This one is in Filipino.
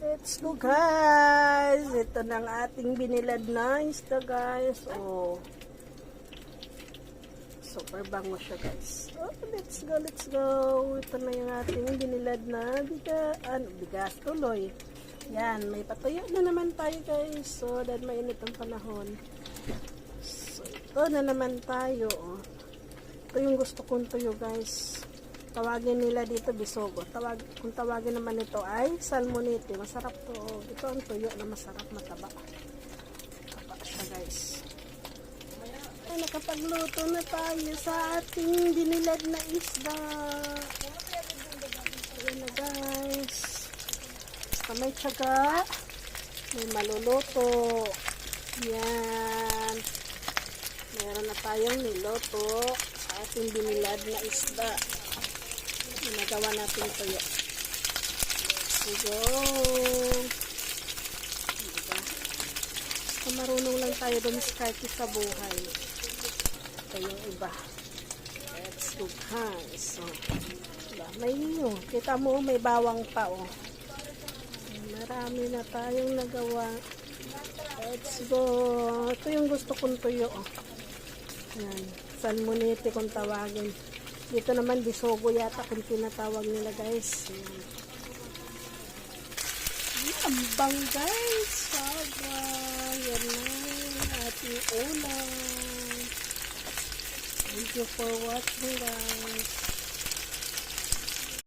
Let's go guys! Ito na ang ating binilad na isda guys. Oh. Super bango siya guys. Oh, let's go, let's go. Ito na yung ating binilad na bigas tuloy. Yan, may patuyo na naman tayo guys. So, dahil mainit ang panahon. So, ito na naman tayo. Oh. Ito yung gusto kong tuyo guys. Tawagin nila dito bisogo. Kung tawagin naman ito ay salmonite. Masarap to. Ito ang tuyo na masarap, mataba. Mataba siya guys. Ay, nakapagluto na tayo sa ating binilad na isda. Ayan na guys. Basta may tiyaga, may maluluto. Yan. Meron na tayong niloto sa ating binilad na isda. Ginagawa natin tuyo. Let's go. Diba? So, marunong lang tayo dun sa buhay. Ito yung iba. Let's go guys. So, diba? May yun. Kita mo, may bawang pa oh. Marami na tayong nagawa. Let's go. Ito yung gusto kong tuyo oh. Yan. Salmonite kung tawagin. Dito naman bisogo yata kung tinatawag nila guys. Ambang guys. Saga. Yan na ating ulam. Thank you for watching guys.